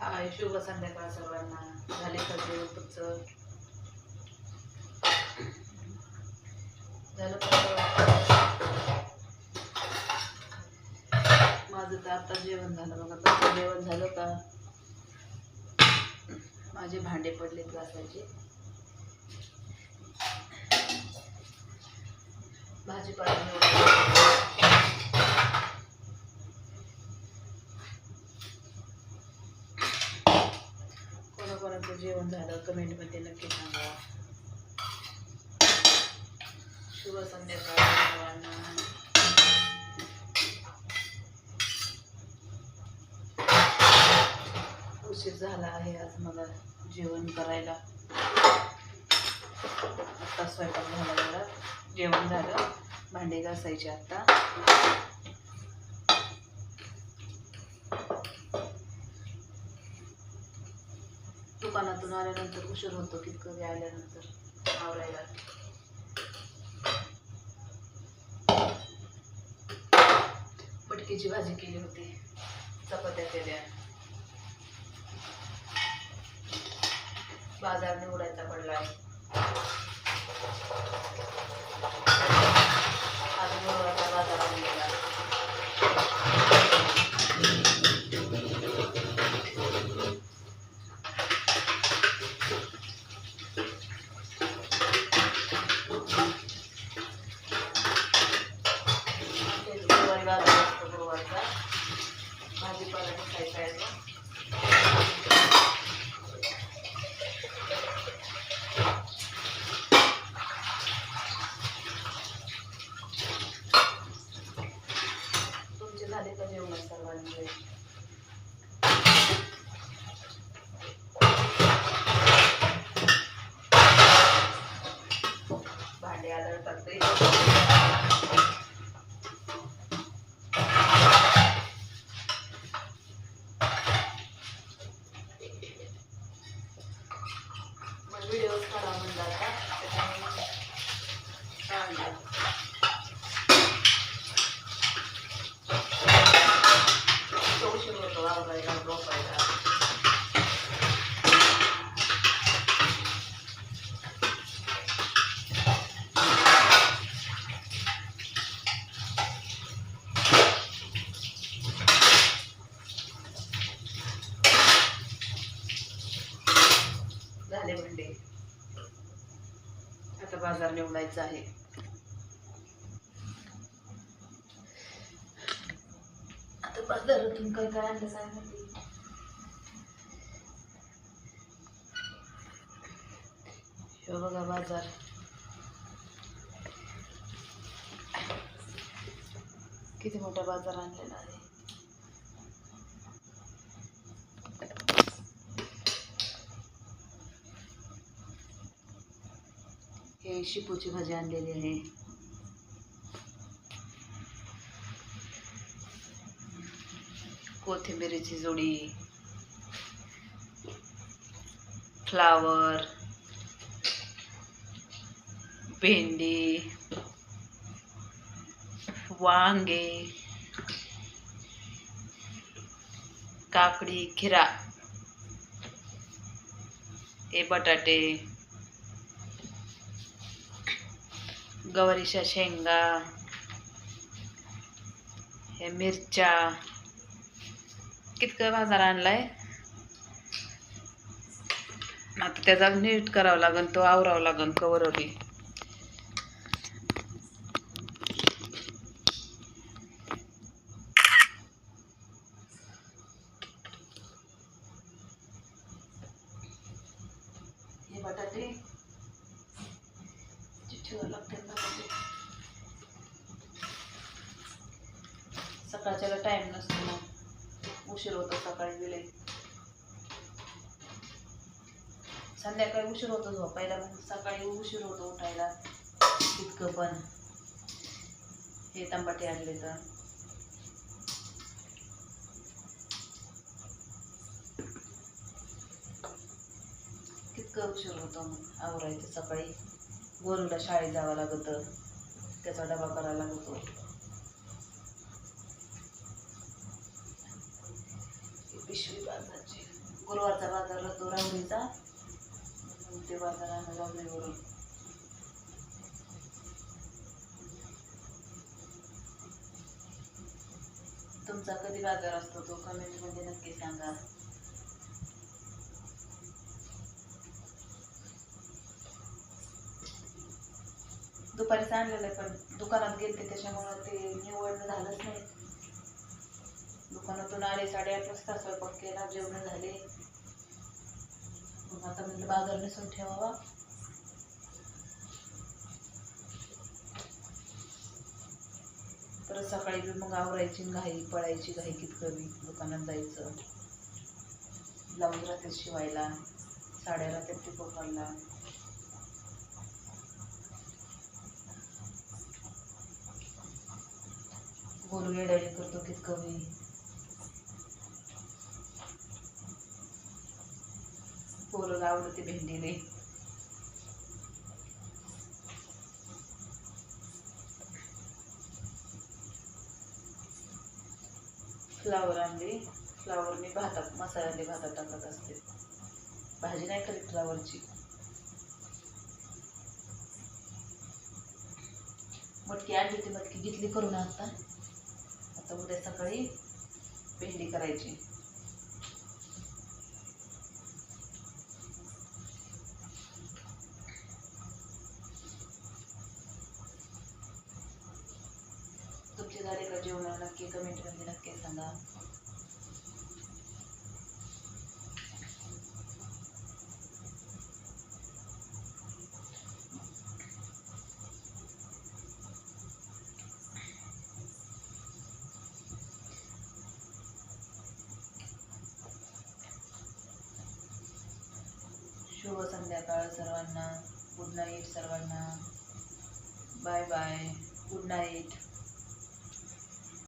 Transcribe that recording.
हाय, शुभ संध्याकाळ सर्वांना. झाले का जेवण तुमचं? झालं का? माझं तर आता जेवण झालं बघा. तुमचं जेवण झालं का? माझे भांडे पडलेत घासायचे. भाजीपाला कोणाकोणाचं जेवण झालं कमेंटमध्ये नक्की सांगा. शुभ संध्याकाळ सर्वांना. उशीर झाला आहे आज मला जेवण करायला. आता स्वयंपाक झाला जरा, जेवण झालं, भांडे घासायचे आता. दुकानातून आल्यानंतर उशीर होतो कितकं आल्यानंतर आवरायला. मटकीची भाजी केली होती, चपात्या केल्या. बाजार निवडायचा पडलाय आज. गुरुवारचा बाजार आणलेला. गुरुवारी बाजार असतो गुरुवारचा. भाजीपाला खायचा आहे तो. झाले का जेवण सर्वांचे? भांडे आदळतात तरी मग व्हिडिओ काढा म्हणला का उशीर होतो आवरायला झोपायला. झाले भांडे, आता बाजार निवडायचा आहे. आता बाजारातून काय काय आणलं काय माहिती. हे बघा बाजार. किती मोठा बाजार आणलेला आहे. हे शेपूची भाजी आणलेली आहे. कोथिंबीरीची जोडी, फ्लावर, भेंडी, वांगे, काकडी, खिरा, हे बटाटे, गवारीच्या शेंगा, हे मिरच्या. कितकं बाजार आणलाय. आता त्याचा नीट करावं लागेल, तो आवरावं लागेल कवरही. हे बटाटे चिठ्ठीवर लागते. बटाटे सकाळच्याला टाइम नसतो, मग उशीर होतो सकाळी गेले. संध्याकाळी उशीर होतो झोपायला, मग सकाळी उशीर होतो उठायला. इतकं पण हे टमाटे आणले तर कितकं उशीर होतो. मग आवरायचं सकाळी. गोरूला शाळेत जावं लागतं, त्याचा डबा करायला लागतो. पिशवी बाजारची गुरुवारचा बाजार राहतो राहुरीचा, मग ते बाजार आम्ही राहुरीवरून. तुमचा कधी बाजार असतो तो कमेंटमध्ये नक्की सांगा. दुपारीच आणलेलं आहे पण दुकानात गेलते त्याच्यामुळं ते निवडणं झालंच नाही. दुकानातून आले 8:30 वाजता, स्वयंपाक केला, जेवण झाले. मग आता म्हटलं बाजार नेसून ठेवावा. परत सकाळी बी मग आवरायची घाई, पळायची घाई कितकं दुकानात जायचं. ब्लाऊज राहते शिवायला, साड्या राहते पिको फॉलला. गोलू येडायला करतो कितकं बी. पोरं आवडते भेंडीने. फ्लावर आणली, फ्लावर मी भातात मसाल्याने भातात टाकत असते. भाजी नाही करीत फ्लावरची. मटकी आणली ती मटकी घेतली करून आता उद्या सकाळी भेंडी करायची. तुमचे झाले का जेवण? नक्की कमेंटमध्ये नक्की सांगा. शुभ संध्याकाळ सर्वांना. गुड नाईट सर्वांना. Bye bye. Good night.